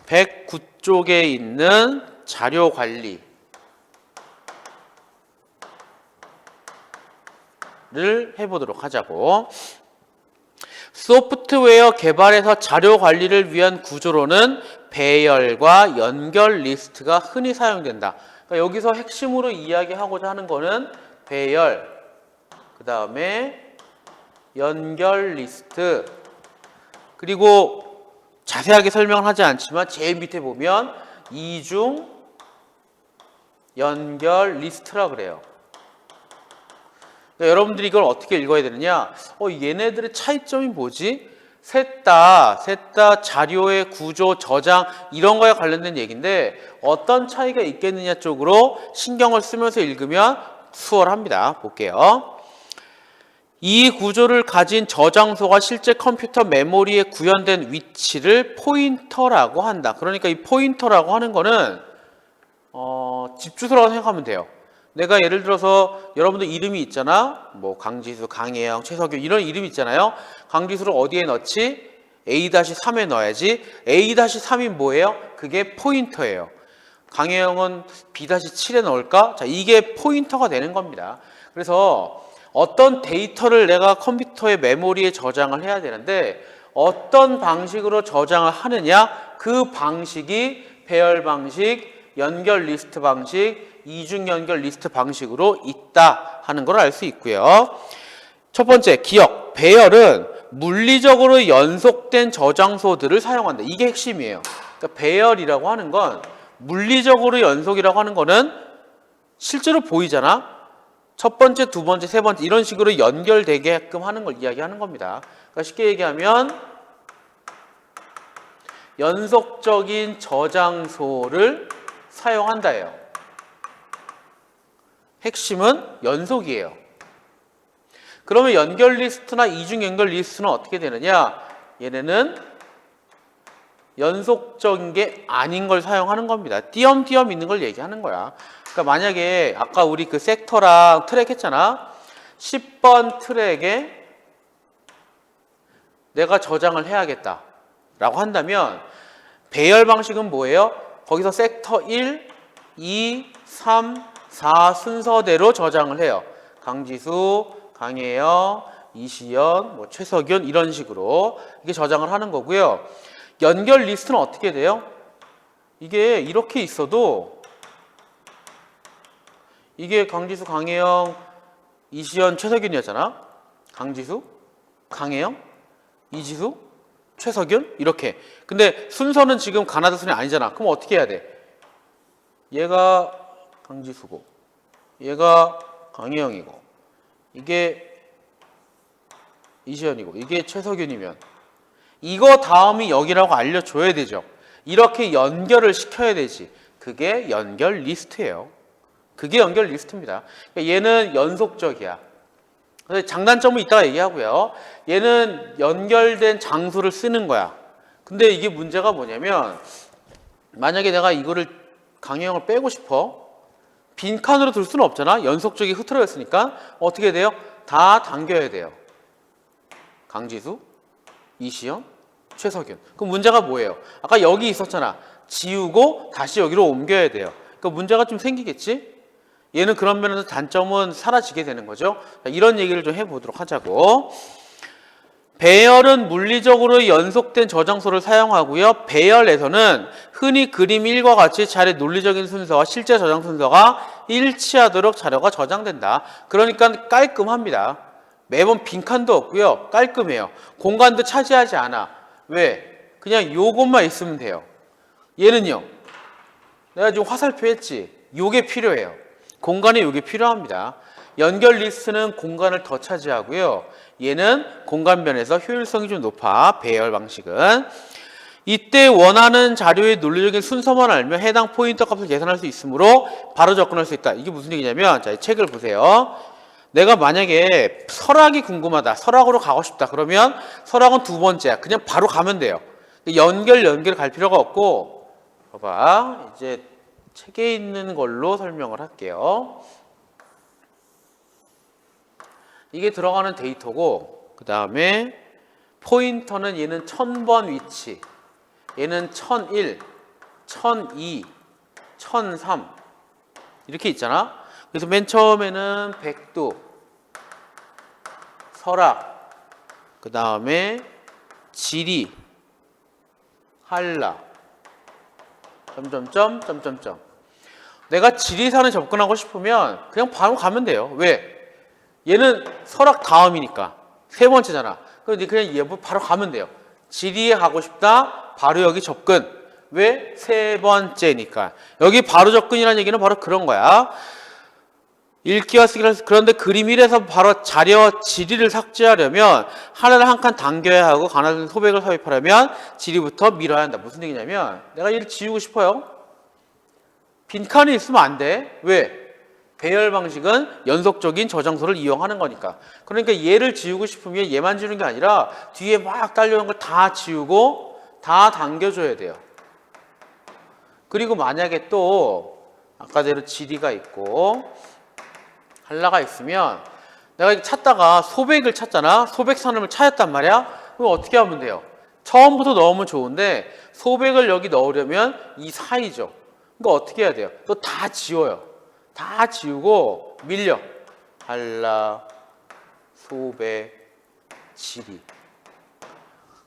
109쪽에 있는 자료 관리를 해보도록 하자고. 소프트웨어 개발에서 자료 관리를 위한 구조로는 배열과 연결 리스트가 흔히 사용된다. 그러니까 여기서 핵심으로 이야기하고자 하는 거는 배열, 그 다음에 연결 리스트, 그리고 자세하게 설명을 하지 않지만 제일 밑에 보면 이중 연결 리스트라 그래요. 그러니까 여러분들이 이걸 어떻게 읽어야 되느냐? 얘네들의 차이점이 뭐지? 셋 다 자료의 구조, 저장 이런 거에 관련된 얘기인데 어떤 차이가 있겠느냐 쪽으로 신경을 쓰면서 읽으면 수월합니다. 볼게요. 이 구조를 가진 저장소가 실제 컴퓨터 메모리에 구현된 위치를 포인터라고 한다. 그러니까 이 포인터라고 하는 거는 집 주소라고 생각하면 돼요. 내가 예를 들어서 여러분들 이름이 있잖아. 뭐 강지수, 강혜영, 최석규 이런 이름이 있잖아요. 강지수를 어디에 넣지? A-3에 넣어야지. A-3이 뭐예요? 그게 포인터예요. 강혜영은 B-7에 넣을까? 자, 이게 포인터가 되는 겁니다. 그래서 어떤 데이터를 내가 컴퓨터의 메모리에 저장을 해야 되는데 어떤 방식으로 저장을 하느냐? 그 방식이 배열 방식, 연결 리스트 방식, 이중 연결 리스트 방식으로 있다 하는 걸 알 수 있고요. 첫 번째, 기억. 배열은 물리적으로 연속된 저장소들을 사용한다. 이게 핵심이에요. 그러니까 배열이라고 하는 건 물리적으로 연속이라고 하는 거는 실제로 보이잖아. 첫 번째, 두 번째, 세 번째 이런 식으로 연결되게끔 하는 걸 이야기하는 겁니다. 그러니까 쉽게 얘기하면 연속적인 저장소를 사용한다예요. 핵심은 연속이에요. 그러면 연결 리스트나 이중 연결 리스트는 어떻게 되느냐? 얘네는 연속적인 게 아닌 걸 사용하는 겁니다. 띄엄띄엄 있는 걸 얘기하는 거야. 그러니까 만약에 아까 우리 그 섹터랑 트랙 했잖아. 10번 트랙에 내가 저장을 해야겠다 라고 한다면 배열 방식은 뭐예요? 거기서 섹터 1, 2, 3, 4 순서대로 저장을 해요. 강지수, 강혜영, 이시연, 뭐 최석윤 이런 식으로 이게 저장을 하는 거고요. 연결 리스트는 어떻게 돼요? 이게 이렇게 있어도 이게 강지수, 강혜영, 이시연, 최석윤이었잖아. 강지수, 강혜영, 이지수, 최석윤 이렇게. 근데 순서는 지금 가나다 순이 아니잖아. 그럼 어떻게 해야 돼? 얘가 강지수고 얘가 강혜영이고 이게 이시연이고 이게 최석윤이면 이거 다음이 여기라고 알려줘야 되죠. 이렇게 연결을 시켜야 되지. 그게 연결 리스트예요. 그게 연결 리스트입니다. 그러니까 얘는 연속적이야. 장단점은 이따가 얘기하고요. 얘는 연결된 장소를 쓰는 거야. 근데 이게 문제가 뭐냐면 만약에 내가 이거를 강혜영을 빼고 싶어. 빈칸으로 둘 수는 없잖아. 연속적이 흐트러져 있으니까 어떻게 돼요? 다 당겨야 돼요. 강지수, 이시연, 최석윤. 그럼 문제가 뭐예요? 아까 여기 있었잖아. 지우고 다시 여기로 옮겨야 돼요. 그러니까 문제가 좀 생기겠지? 얘는 그런 면에서 단점은 사라지게 되는 거죠. 자, 이런 얘기를 좀 해보도록 하자고. 배열은 물리적으로 연속된 저장소를 사용하고요. 배열에서는 흔히 그림 1과 같이 자료의 논리적인 순서와 실제 저장 순서가 일치하도록 자료가 저장된다. 그러니까 깔끔합니다. 매번 빈칸도 없고요. 깔끔해요. 공간도 차지하지 않아. 왜? 그냥 요것만 있으면 돼요. 얘는요. 내가 지금 화살표 했지. 요게 필요해요. 공간에 요게 필요합니다. 연결 리스트는 공간을 더 차지하고요. 얘는 공간 면에서 효율성이 좀 높아. 배열 방식은. 이때 원하는 자료의 논리적인 순서만 알면 해당 포인터 값을 계산할 수 있으므로 바로 접근할 수 있다. 이게 무슨 얘기냐면 자, 이 책을 보세요. 내가 만약에 설악이 궁금하다. 설악으로 가고 싶다. 그러면 설악은 두 번째야. 그냥 바로 가면 돼요. 연결 갈 필요가 없고 봐봐. 이제 책에 있는 걸로 설명을 할게요. 이게 들어가는 데이터고 그 다음에 포인터는 얘는 1000번 위치, 얘는 1001, 1002, 1003 이렇게 있잖아. 그래서 맨 처음에는 백두, 설악, 그 다음에 지리, 한라, 점점점. 내가 지리산에 접근하고 싶으면 그냥 바로 가면 돼요. 왜? 얘는 설악 다음이니까. 세 번째잖아. 그럼 그냥 얘 바로 가면 돼요. 지리에 가고 싶다. 바로 여기 접근. 왜? 세 번째니까. 여기 바로 접근이라는 얘기는 바로 그런 거야. 읽기와 쓰기를. 그런데 그림 1에서 바로 자려 지리를 삭제하려면 하나를 한 칸 당겨야 하고 가나다는 소백을 삽입하려면 지리부터 밀어야 한다. 무슨 얘기냐면 내가 얘를 지우고 싶어요. 빈칸이 있으면 안 돼. 왜? 배열 방식은 연속적인 저장소를 이용하는 거니까. 그러니까 얘를 지우고 싶으면 얘만 지우는 게 아니라 뒤에 막 딸려오는 걸 다 지우고 다 당겨줘야 돼요. 그리고 만약에 또 아까대로 지리가 있고 한라가 있으면 내가 찾다가 소백을 찾잖아. 소백산을 찾았단 말이야. 그럼 어떻게 하면 돼요? 처음부터 넣으면 좋은데 소백을 여기 넣으려면 이 사이죠. 그러니까 어떻게 해야 돼요? 또 다 지워요. 다 지우고 밀려. 한라, 소백, 지리.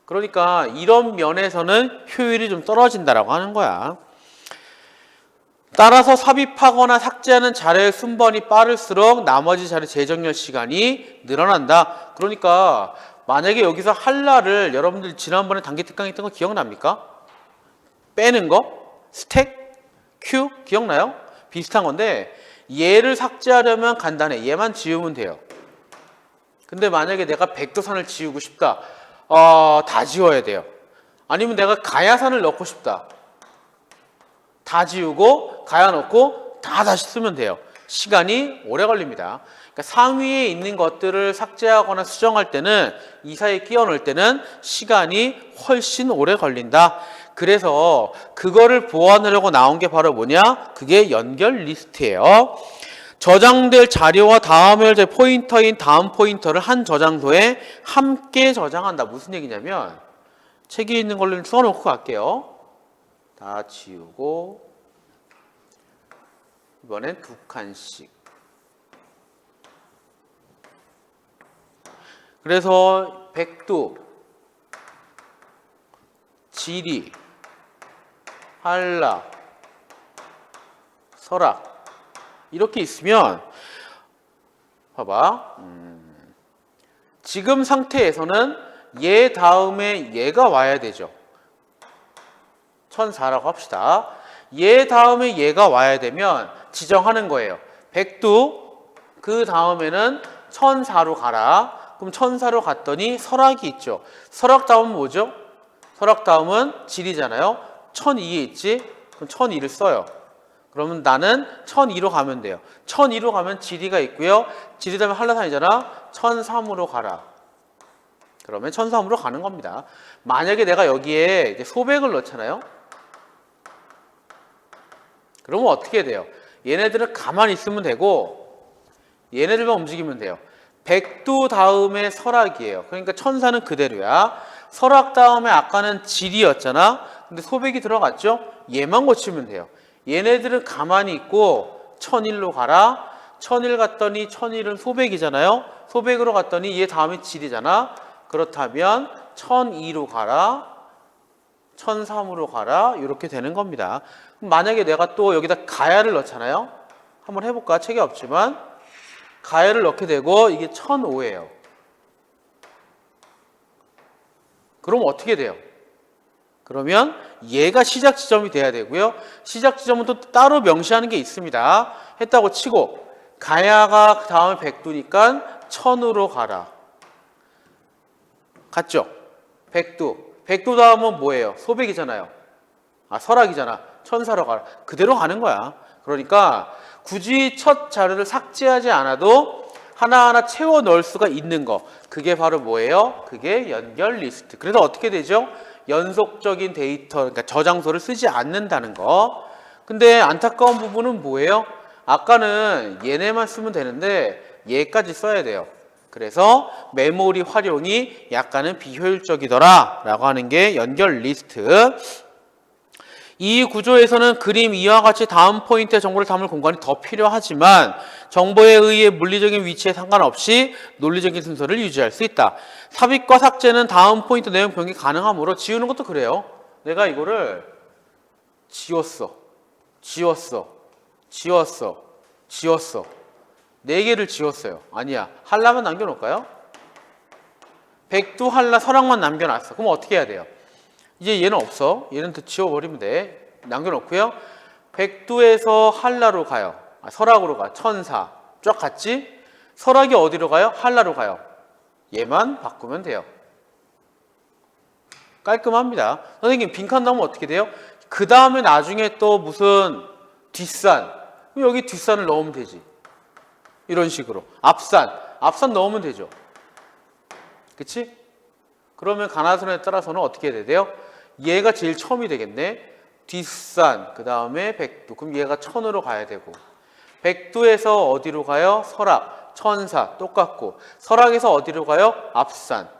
그러니까 이런 면에서는 효율이 좀 떨어진다라고 하는 거야. 따라서 삽입하거나 삭제하는 자료의 순번이 빠를수록 나머지 자료 재정렬 시간이 늘어난다. 그러니까 만약에 여기서 한라를 여러분들 지난번에 단기 특강 했던 거 기억납니까? 빼는 거? 스택? 큐? 기억나요? 비슷한 건데 얘를 삭제하려면 간단해. 얘만 지우면 돼요. 근데 만약에 내가 백두산을 지우고 싶다. 다 지워야 돼요. 아니면 내가 가야산을 넣고 싶다. 다 지우고 가야 넣고 다 다시 쓰면 돼요. 시간이 오래 걸립니다. 그러니까 상위에 있는 것들을 삭제하거나 수정할 때는 이 사이에 끼워 넣을 때는 시간이 훨씬 오래 걸린다. 그래서 그거를 보완하려고 나온 게 바로 뭐냐? 그게 연결 리스트예요. 저장될 자료와 다음을 포인터인 다음 포인터를 한 저장소에 함께 저장한다. 무슨 얘기냐면 책에 있는 걸로 써놓고 갈게요. 다 지우고 이번엔 2칸씩. 그래서 백두, 지리, 한라, 설악 이렇게 있으면 봐봐. 지금 상태에서는 얘 다음에 얘가 와야 되죠. 1004라고 합시다. 얘 다음에 얘가 와야 되면 지정하는 거예요. 백두 그 다음에는 1004로 가라. 그럼 1004로 갔더니 설악이 있죠. 설악 다음은 뭐죠? 설악 다음은 지리잖아요. 1002에 있지? 그럼 1002를 써요. 그러면 나는 1002로 가면 돼요. 1002로 가면 지리가 있고요. 지리 다음에 한라산이잖아. 1003으로 가라. 그러면 1003으로 가는 겁니다. 만약에 내가 여기에 이제 소백을 넣잖아요. 그러면 어떻게 돼요? 얘네들은 가만히 있으면 되고 얘네들만 움직이면 돼요. 백두 다음에 설악이에요. 그러니까 천사는 그대로야. 설악 다음에 아까는 지리였잖아. 근데 소백이 들어갔죠? 얘만 고치면 돼요. 얘네들은 가만히 있고 1001로 가라. 1001 갔더니 1001은 소백이잖아요. 소백으로 갔더니 얘 다음에 지리잖아. 그렇다면 1002로 가라. 1003으로 가라. 이렇게 되는 겁니다. 만약에 내가 또 여기다 가야를 넣잖아요. 한번 해볼까? 책에 없지만 가야를 넣게 되고 이게 1005예요. 그럼 어떻게 돼요? 그러면 얘가 시작 지점이 돼야 되고요. 시작 지점은 또 따로 명시하는 게 있습니다. 했다고 치고 가야가 다음에 백두니까 1000으로 가라. 갔죠? 백두 다음은 뭐예요? 소백이잖아요. 설악이잖아. 1004로 가라. 그대로 가는 거야. 그러니까 굳이 첫 자료를 삭제하지 않아도 하나하나 채워 넣을 수가 있는 거. 그게 바로 뭐예요? 그게 연결 리스트. 그래서 어떻게 되죠? 연속적인 데이터, 그러니까 저장소를 쓰지 않는다는 거. 근데 안타까운 부분은 뭐예요? 아까는 얘네만 쓰면 되는데 얘까지 써야 돼요. 그래서 메모리 활용이 약간은 비효율적이더라 라고 하는 게 연결 리스트. 이 구조에서는 그림 이와 같이 다음 포인트의 정보를 담을 공간이 더 필요하지만 정보에 의해 물리적인 위치에 상관없이 논리적인 순서를 유지할 수 있다. 삽입과 삭제는 다음 포인트 내용 변경이 가능하므로 지우는 것도 그래요. 내가 이거를 지웠어. 네 개를 지웠어요. 아니야. 한라만 남겨놓을까요? 백두, 한라, 설학만 남겨놨어. 그럼 어떻게 해야 돼요? 이제 얘는 없어. 얘는 더 지워버리면 돼. 남겨놓고요. 백두에서 한라로 가요. 설학으로 가. 천사. 쫙 갔지? 설학이 어디로 가요? 한라로 가요. 얘만 바꾸면 돼요. 깔끔합니다. 선생님 빈칸 나오면 어떻게 돼요? 그 다음에 나중에 또 무슨 뒷산. 여기 뒷산을 넣으면 되지. 이런 식으로. 앞산 넣으면 되죠. 그치? 그러면 가나선에 따라서는 어떻게 해야 돼요? 얘가 제일 처음이 되겠네. 뒷산, 그 다음에 백두. 그럼 얘가 천으로 가야 되고. 백두에서 어디로 가요? 설악, 천사, 똑같고. 설악에서 어디로 가요? 앞산,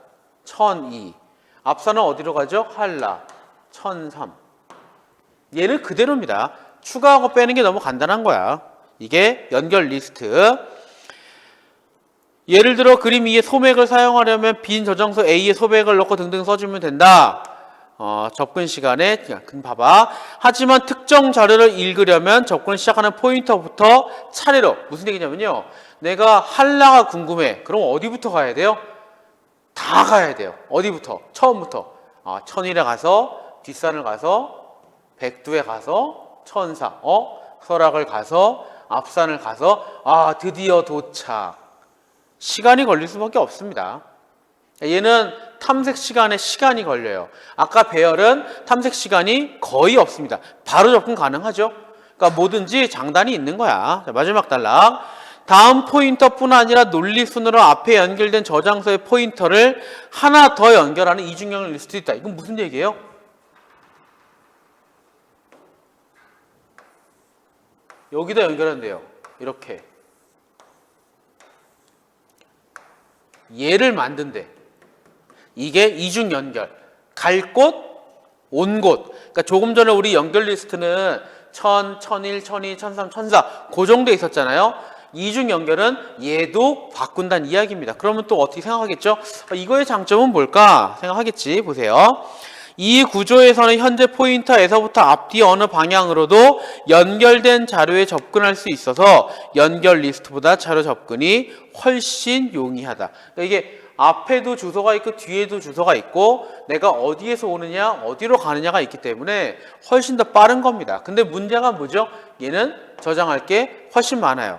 천이. 앞산은 어디로 가죠? 한라, 천삼. 얘는 그대로입니다. 추가하고 빼는 게 너무 간단한 거야. 이게 연결 리스트. 예를 들어 그림 2에 소맥을 사용하려면 빈 저장소 A에 소맥을 넣고 등등 써주면 된다. 접근 시간에 그냥 봐봐. 하지만 특정 자료를 읽으려면 접근을 시작하는 포인터부터 차례로. 무슨 얘기냐면요. 내가 한라가 궁금해. 그럼 어디부터 가야 돼요? 다 가야 돼요. 어디부터? 처음부터. 천일에 가서, 뒷산을 가서, 백두에 가서, 천사, 설악을 가서, 앞산을 가서, 드디어 도착. 시간이 걸릴 수밖에 없습니다. 얘는 탐색 시간에 시간이 걸려요. 아까 배열은 탐색 시간이 거의 없습니다. 바로 접근 가능하죠. 그러니까 뭐든지 장단이 있는 거야. 자, 마지막 단락. 다음 포인터뿐 아니라 논리순으로 앞에 연결된 저장소의 포인터를 하나 더 연결하는 이중연결 리스트도 있다. 이건 무슨 얘기예요? 여기다 연결한대요. 이렇게. 얘를 만든대. 이게 이중 연결. 갈 곳, 온 곳. 그러니까 조금 전에 우리 연결 리스트는 천, 천일, 천이, 천삼, 천사 그 정도에 있었잖아요. 이중 연결은 얘도 바꾼다는 이야기입니다. 그러면 또 어떻게 생각하겠죠? 이거의 장점은 뭘까? 생각하겠지. 보세요. 이 구조에서는 현재 포인터에서부터 앞뒤 어느 방향으로도 연결된 자료에 접근할 수 있어서 연결 리스트보다 자료 접근이 훨씬 용이하다. 그러니까 이게 앞에도 주소가 있고 뒤에도 주소가 있고 내가 어디에서 오느냐 어디로 가느냐가 있기 때문에 훨씬 더 빠른 겁니다. 근데 문제가 뭐죠? 얘는 저장할 게 훨씬 많아요.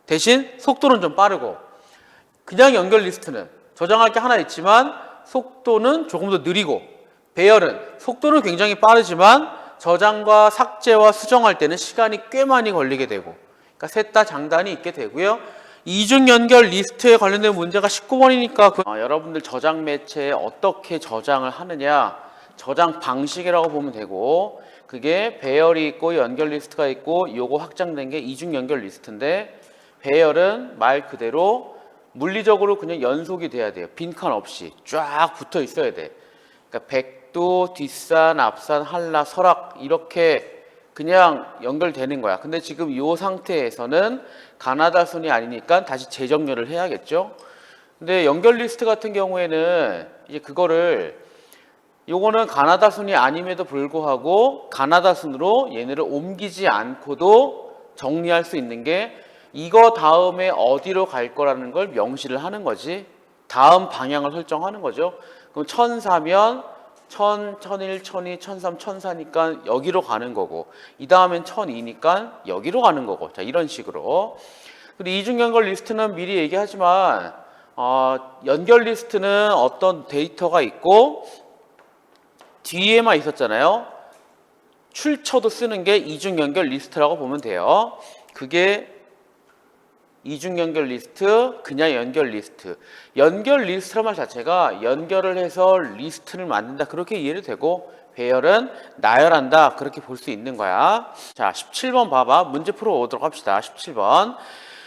대신 속도는 좀 빠르고 그냥 연결 리스트는 저장할 게 하나 있지만 속도는 조금 더 느리고 배열은 속도는 굉장히 빠르지만 저장과 삭제와 수정할 때는 시간이 꽤 많이 걸리게 되고 그러니까 셋 다 장단이 있게 되고요. 이중 연결 리스트에 관련된 문제가 19번이니까 여러분들 저장 매체에 어떻게 저장을 하느냐 저장 방식이라고 보면 되고 그게 배열이 있고 연결 리스트가 있고 요거 확장된 게 이중 연결 리스트인데 배열은 말 그대로 물리적으로 그냥 연속이 돼야 돼요. 빈칸 없이 쫙 붙어 있어야 돼. 그러니까 백두, 뒷산, 앞산, 한라, 설악 이렇게 그냥 연결되는 거야. 근데 지금 이 상태에서는 가나다 순이 아니니까 다시 재정렬을 해야겠죠. 근데 연결 리스트 같은 경우에는 이제 그거를 요거는 가나다 순이 아님에도 불구하고 가나다 순으로 얘네를 옮기지 않고도 정리할 수 있는 게 이거 다음에 어디로 갈 거라는 걸 명시를 하는 거지. 다음 방향을 설정하는 거죠. 그럼 천사면 천, 천일, 천이, 천삼, 천사니까 여기로 가는 거고 이 다음엔 천이니까 여기로 가는 거고 자 이런 식으로. 그리고 이중연결 리스트는 미리 얘기하지만 연결 리스트는 어떤 데이터가 있고 뒤에만 있었잖아요. 출처도 쓰는 게 이중연결 리스트라고 보면 돼요. 그게 이중연결 리스트, 그냥 연결 리스트. 연결 리스트란 말 자체가 연결을 해서 리스트를 만든다. 그렇게 이해를 되고 배열은 나열한다. 그렇게 볼 수 있는 거야. 자, 17번 봐봐. 문제 풀어보도록 합시다. 17번.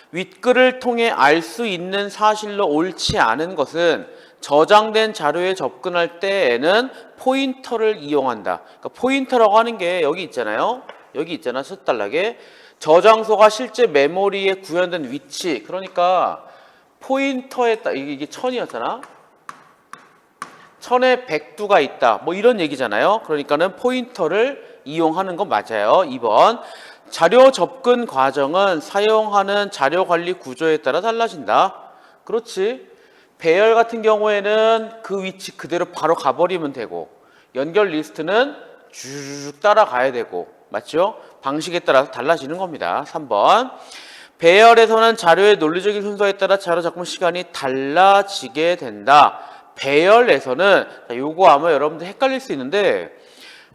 윗글을 통해 알 수 있는 사실로 옳지 않은 것은 저장된 자료에 접근할 때에는 포인터를 이용한다. 그러니까 포인터라고 하는 게 여기 있잖아요. 여기 있잖아. 숫달락에 저장소가 실제 메모리에 구현된 위치. 그러니까 포인터에 따라 이게 1000이었잖아. 1000에 100두가 있다. 뭐 이런 얘기잖아요. 그러니까는 포인터를 이용하는 건 맞아요. 2번. 자료 접근 과정은 사용하는 자료 관리 구조에 따라 달라진다. 그렇지. 배열 같은 경우에는 그 위치 그대로 바로 가버리면 되고, 연결 리스트는 쭉 따라가야 되고, 맞죠? 방식에 따라서 달라지는 겁니다. 3번. 배열에서는 자료의 논리적인 순서에 따라 자료 접근 시간이 달라지게 된다. 배열에서는, 요거 아마 여러분들 헷갈릴 수 있는데,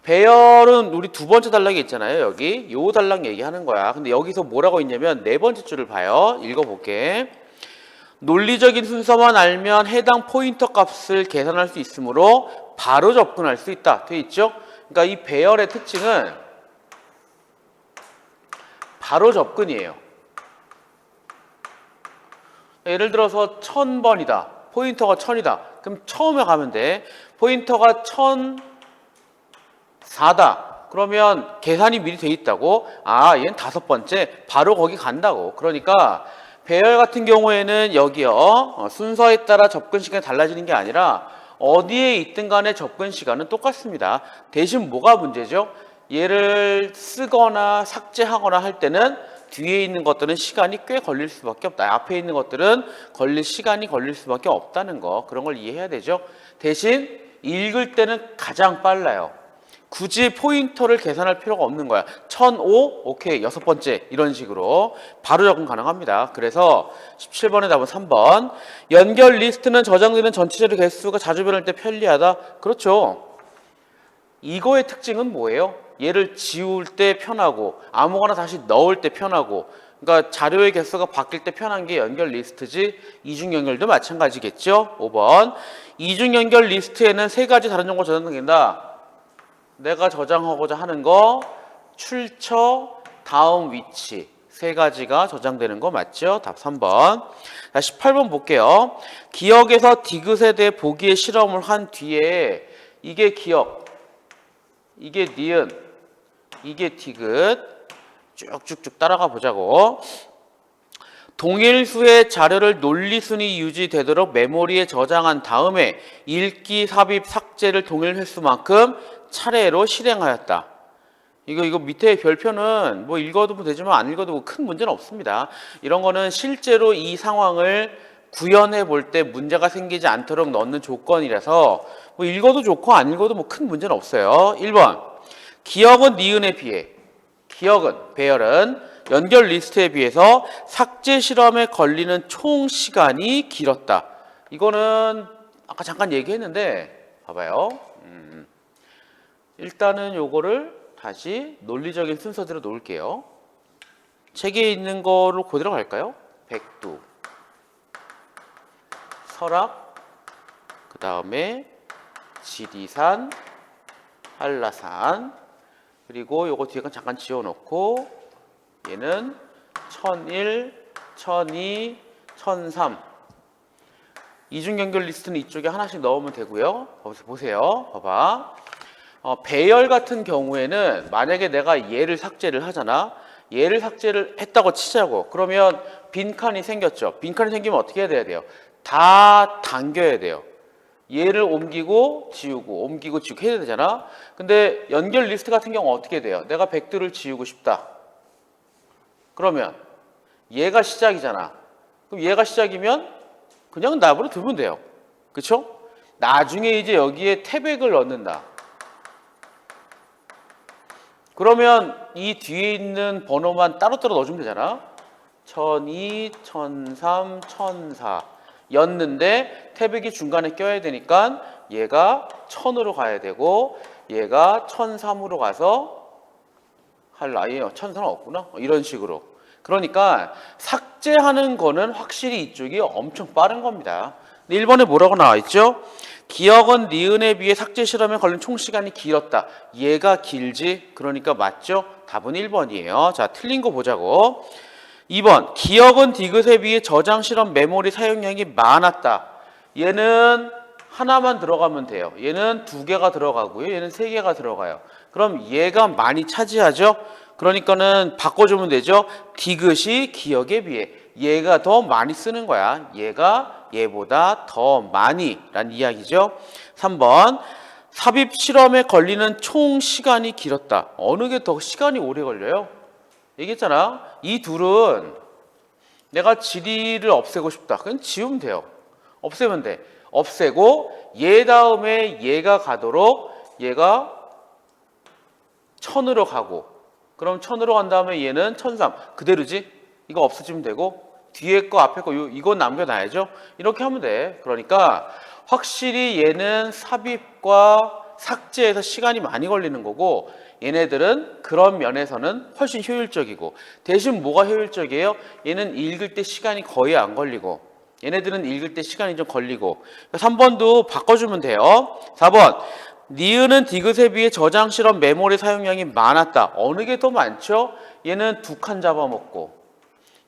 배열은 우리 두 번째 단락에 있잖아요. 여기 요 단락 얘기하는 거야. 근데 여기서 뭐라고 있냐면 네 번째 줄을 봐요. 읽어볼게. 논리적인 순서만 알면 해당 포인터 값을 계산할 수 있으므로 바로 접근할 수 있다. 돼 있죠? 그러니까 이 배열의 특징은 바로 접근이에요. 예를 들어서 1000번이다. 포인터가 1000이다. 그럼 처음에 가면 돼. 포인터가 1004다. 그러면 계산이 미리 돼 있다고. 아, 얘는 5번째. 바로 거기 간다고. 그러니까 배열 같은 경우에는 여기요. 순서에 따라 접근 시간이 달라지는 게 아니라 어디에 있든 간에 접근 시간은 똑같습니다. 대신 뭐가 문제죠? 얘를 쓰거나 삭제하거나 할 때는 뒤에 있는 것들은 시간이 꽤 걸릴 수밖에 없다. 앞에 있는 것들은 시간이 걸릴 수밖에 없다는 거. 그런 걸 이해해야 되죠. 대신 읽을 때는 가장 빨라요. 굳이 포인터를 계산할 필요가 없는 거야. 1005, 오케이, 6번째 이런 식으로 바로 접근 가능합니다. 그래서 17번의 답은 3번. 연결 리스트는 저장되는 전체 자료 개수가 자주 변할 때 편리하다. 그렇죠. 이거의 특징은 뭐예요? 얘를 지울 때 편하고 아무거나 다시 넣을 때 편하고, 그러니까 자료의 개수가 바뀔 때 편한 게 연결 리스트지. 이중 연결도 마찬가지겠죠. 5번. 이중 연결 리스트에는 세 가지 다른 정보가 저장된다. 내가 저장하고자 하는 거, 출처, 다음 위치 세 가지가 저장되는 거 맞죠? 답 3번. 자, 18번 볼게요. 기억에서 디귿에 대해 보기의 실험을 한 뒤에 이게 기억, 이게 니은, 이게 디귿 쭉쭉쭉 따라가 보자고. 동일 수의 자료를 논리순이 유지되도록 메모리에 저장한 다음에 읽기, 삽입, 삭제를 동일 횟수만큼 차례로 실행하였다. 이거 밑에 별표는 뭐 읽어도 되지만 안 읽어도 뭐 큰 문제는 없습니다. 이런 거는 실제로 이 상황을 구현해 볼 때 문제가 생기지 않도록 넣는 조건이라서 뭐 읽어도 좋고 안 읽어도 뭐 큰 문제는 없어요. 1번. 기억은 니은에 비해, 기억은, 배열은 연결 리스트에 비해서 삭제 실험에 걸리는 총 시간이 길었다. 이거는 아까 잠깐 얘기했는데 봐봐요. 일단은 요거를 다시 논리적인 순서대로 놓을게요. 책에 있는 거로 그대로 갈까요? 백두, 설악, 그 다음에 지리산, 한라산, 그리고 요거 뒤에 건 잠깐 지워놓고 얘는 1001, 1002, 1003. 이중 연결 리스트는 이쪽에 하나씩 넣으면 되고요. 보세요. 봐봐. 배열 같은 경우에는 만약에 내가 얘를 삭제를 하잖아. 얘를 삭제를 했다고 치자고. 그러면 빈칸이 생겼죠. 빈칸이 생기면 어떻게 해야 돼요? 다 당겨야 돼요. 얘를 옮기고 지우고 옮기고 지우고 해야 되잖아. 근데 연결 리스트 같은 경우 어떻게 돼요? 내가 백두를 지우고 싶다. 그러면 얘가 시작이잖아. 그럼 얘가 시작이면 그냥 납으로 두면 돼요. 그쵸? 나중에 이제 여기에 태백을 넣는다. 그러면 이 뒤에 있는 번호만 따로따로 넣어주면 되잖아. 1002, 1003, 1004 였는데 태백이 중간에 껴야 되니까 얘가 1000으로 가야 되고 얘가 1003으로 가서 할 나이에요. 1003은 없구나. 이런 식으로. 그러니까 삭제하는 거는 확실히 이쪽이 엄청 빠른 겁니다. 1번에 뭐라고 나와 있죠? 기억은 니은에 비해 삭제 실험에 걸린 총 시간이 길었다. 얘가 길지? 그러니까 맞죠? 답은 1번이에요. 자, 틀린 거 보자고. 2번. 기억은 디귿에 비해 저장 실험 메모리 사용량이 많았다. 얘는 하나만 들어가면 돼요. 얘는 2개가 들어가고요. 얘는 3개가 들어가요. 그럼 얘가 많이 차지하죠? 그러니까는 바꿔주면 되죠. 디귿이 기억에 비해 얘가 더 많이 쓰는 거야. 얘가 얘보다 더 많이 라는 이야기죠. 3번 삽입 실험에 걸리는 총 시간이 길었다. 어느 게 더 시간이 오래 걸려요? 얘기했잖아. 이 둘은 내가 지리를 없애고 싶다. 그냥 지우면 돼요. 없애면 돼. 없애고 얘 다음에 얘가 가도록 얘가 1000으로 가고 그럼 1000으로 간 다음에 얘는 1003 그대로지? 이거 없어지면 되고 뒤에 거 앞에 거 이건 남겨놔야죠. 이렇게 하면 돼. 그러니까 확실히 얘는 삽입과 삭제에서 시간이 많이 걸리는 거고 얘네들은 그런 면에서는 훨씬 효율적이고 대신 뭐가 효율적이에요? 얘는 읽을 때 시간이 거의 안 걸리고 얘네들은 읽을 때 시간이 좀 걸리고 3번도 바꿔주면 돼요. 4번 니은은 디귿에 비해 저장 실험 메모리 사용량이 많았다. 어느 게 더 많죠? 얘는 2칸 잡아먹고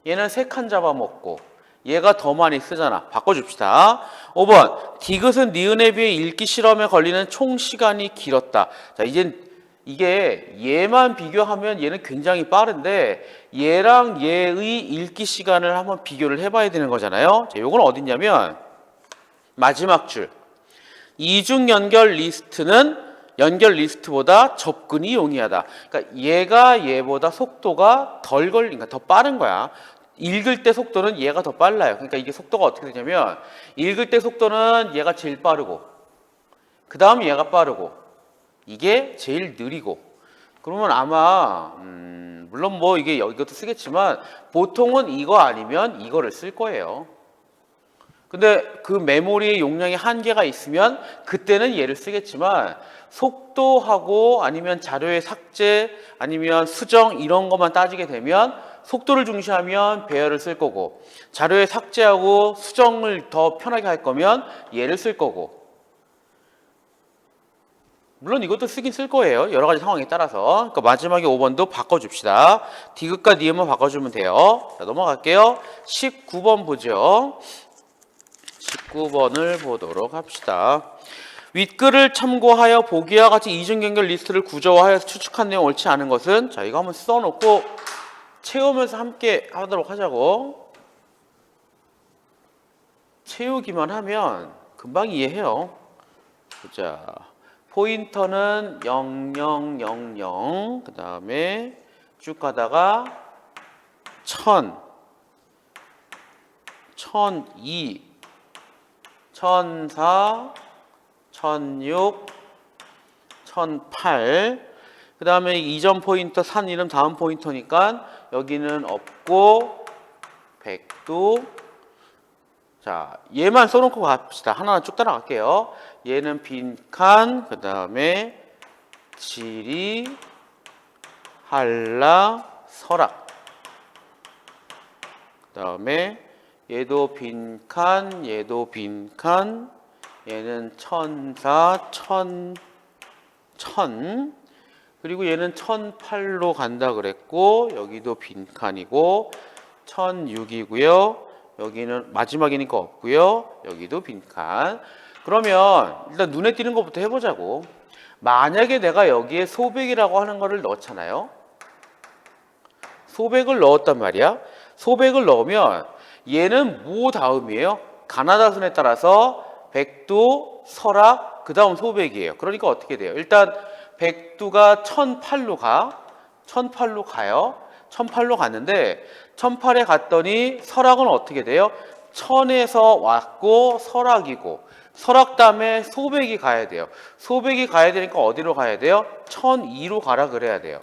얘는 3칸 잡아먹고 얘가 더 많이 쓰잖아. 바꿔줍시다. 5번 디귿은 니은에 비해 읽기 실험에 걸리는 총 시간이 길었다. 자, 이젠 이게 얘만 비교하면 얘는 굉장히 빠른데 얘랑 얘의 읽기 시간을 한번 비교를 해봐야 되는 거잖아요. 자, 요건 어딨냐면 마지막 줄 이중 연결 리스트는 연결 리스트보다 접근이 용이하다. 그러니까 얘가 얘보다 속도가 덜 걸리니까 더 빠른 거야. 읽을 때 속도는 얘가 더 빨라요. 그러니까 이게 속도가 어떻게 되냐면 읽을 때 속도는 얘가 제일 빠르고 그 다음 얘가 빠르고 이게 제일 느리고 그러면 아마 물론 뭐 이게 이것도 쓰겠지만 보통은 이거 아니면 이거를 쓸 거예요. 근데 그 메모리의 용량이 한계가 있으면 그때는 얘를 쓰겠지만 속도하고 아니면 자료의 삭제 아니면 수정 이런 것만 따지게 되면 속도를 중시하면 배열을 쓸 거고 자료의 삭제하고 수정을 더 편하게 할 거면 얘를 쓸 거고 물론 이것도 쓰긴 쓸 거예요. 여러 가지 상황에 따라서. 그러니까 마지막에 5번도 바꿔줍시다. 디귿과 니은만 바꿔주면 돼요. 자, 넘어갈게요. 19번 보죠. 19번을 보도록 합시다. 윗글을 참고하여 보기와 같이 이중연결 리스트를 구조화하여서 추측한 내용 옳지 않은 것은 자 이거 한번 써놓고 채우면서 함께 하도록 하자고. 채우기만 하면 금방 이해해요. 자 포인터는 0000 그 다음에 쭉 가다가 1000 1002 1004 1006 1008 그 다음에 이전 포인터 산 이름 다음 포인터니까 여기는 없고 100도 자 얘만 써놓고 갑시다. 하나하나 쭉 따라갈게요. 얘는 빈칸 그 다음에 지리 한라 설악 그 다음에 얘도 빈칸 얘도 빈칸 얘는 1004 1000 그리고 얘는 1008로 간다 그랬고 여기도 빈칸이고 1006이고요. 여기는 마지막이니까 없고요. 여기도 빈칸. 그러면 일단 눈에 띄는 것부터 해보자고. 만약에 내가 여기에 소백이라고 하는 거를 넣잖아요. 소백을 넣었단 말이야. 소백을 넣으면 얘는 뭐 다음이에요? 가나다순에 따라서 백두, 설악, 그 다음 소백이에요. 그러니까 어떻게 돼요? 일단 백두가 1008로 가. 1008로 가요. 1008로 갔는데 1008에 갔더니 설악은 어떻게 돼요? 1000에서 왔고 설악이고 설악 다음에 소백이 가야 돼요. 소백이 가야 되니까 어디로 가야 돼요? 1002로 가라 그래야 돼요.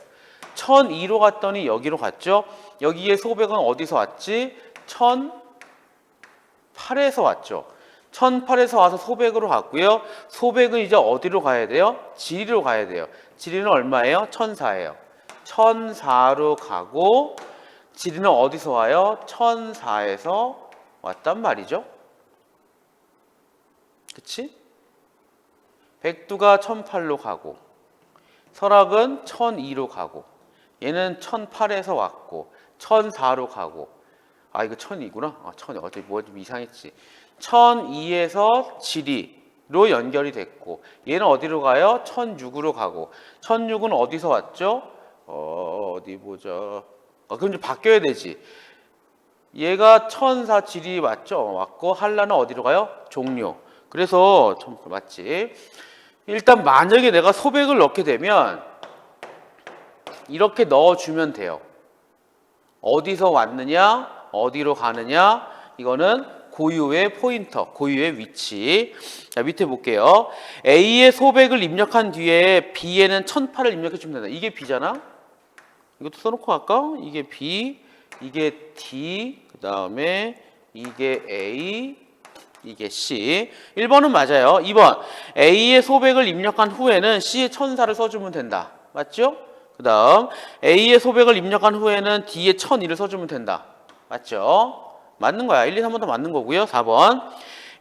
1002로 갔더니 여기로 갔죠. 여기에 소백은 어디서 왔지? 1008에서 왔죠. 1008에서 와서 소백으로 갔고요. 소백은 이제 어디로 가야 돼요? 지리로 가야 돼요. 지리는 얼마예요? 1004예요. 1004로 가고 지리는 어디서 와요? 1004에서 왔단 말이죠. 그치? 백두가 1008로 가고 설악은 1002로 가고 얘는 1008에서 왔고 1004로 가고 아 이거 1002구나. 아 1002 어차피 뭐 좀 이상했지. 1002에서 지리 연결이 됐고, 얘는 어디로 가요? 1006으로 가고, 1006은 어디서 왔죠? 어디 보자. 그럼 좀 바뀌어야 되지. 얘가 1004 질이 맞죠? 맞고, 한라는 어디로 가요? 종료. 그래서 맞지. 일단 만약에 내가 소백을 넣게 되면 이렇게 넣어주면 돼요. 어디서 왔느냐, 어디로 가느냐, 이거는 고유의 포인터, 고유의 위치. 자, 밑에 볼게요. A의 소백을 입력한 뒤에 B에는 1008을 입력해 주면 된다. 이게 B잖아? 이것도 써놓고 갈까? 이게 B, 이게 D, 그 다음에 이게 A, 이게 C. 1번은 맞아요. 2번, A의 소백을 입력한 후에는 C의 1004를 써주면 된다. 맞죠? 그 다음 A의 소백을 입력한 후에는 D의 1002를 써주면 된다. 맞죠? 맞는 거야. 1, 2, 3번 다 맞는 거고요. 4번,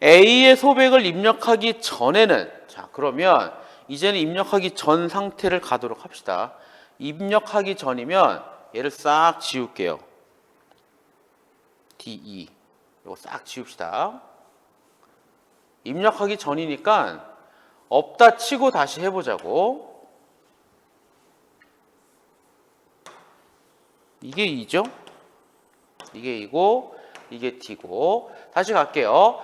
A의 소백을 입력하기 전에는, 자 그러면 이제는 입력하기 전 상태를 가도록 합시다. 입력하기 전이면 얘를 싹 지울게요. DE 이거 싹 지웁시다. 입력하기 전이니까 없다 치고 다시 해보자고. 이게 2죠? 이게 2고 이게 D고. 다시 갈게요.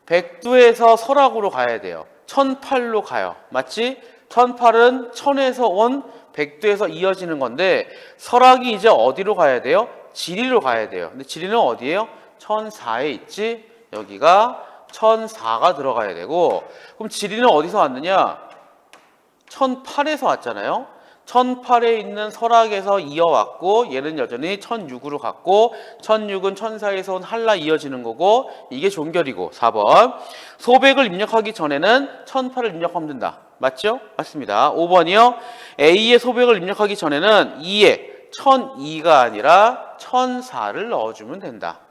백두에서 설악으로 가야 돼요. 1008로 가요. 맞지? 1008은 1000에서 온 백두에서 이어지는 건데, 설악이 이제 어디로 가야 돼요? 지리로 가야 돼요. 근데 지리는 어디예요? 1004에 있지? 여기가 1004가 들어가야 되고, 그럼 지리는 어디서 왔느냐? 1008에서 왔잖아요. 1008에 있는 설악에서 이어왔고, 얘는 여전히 1006으로 갔고, 1006은 1004에서 온 한라 이어지는 거고, 이게 종결이고. 4번, 소백을 입력하기 전에는 1008을 입력하면 된다. 맞죠? 맞습니다. 5번이요. A의 소백을 입력하기 전에는 2에 1002가 아니라 1004를 넣어주면 된다.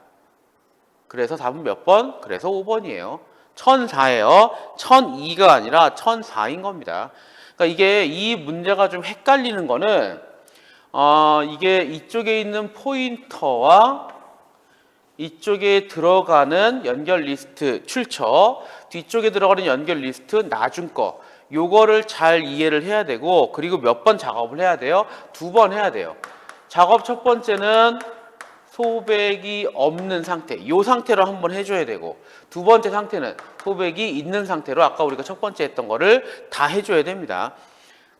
그래서 답은 몇 번? 그래서 5번이에요. 1004예요. 1002가 아니라 1004인 겁니다. 그러니까 이게 이 문제가 좀 헷갈리는 거는 이게 이쪽에 있는 포인터와 이쪽에 들어가는 연결 리스트 출처, 뒤쪽에 들어가는 연결 리스트 나중 거, 요거를 잘 이해를 해야 되고, 그리고 몇 번 작업을 해야 돼요? 2번 해야 돼요. 작업 첫 번째는 소백이 없는 상태, 요 상태로 한번 해줘야 되고, 두 번째 상태는 소백이 있는 상태로 아까 우리가 첫 번째 했던 거를 다 해줘야 됩니다.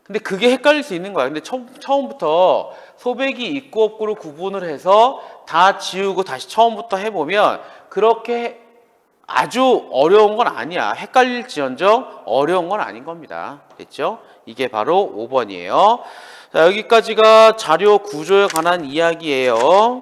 근데 그게 헷갈릴 수 있는 거야. 근데 처음부터 소백이 있고 없고로 구분을 해서 다 지우고 다시 처음부터 해보면 그렇게 아주 어려운 건 아니야. 헷갈릴지언정 어려운 건 아닌 겁니다. 됐죠? 이게 바로 5번이에요. 자, 여기까지가 자료 구조에 관한 이야기예요.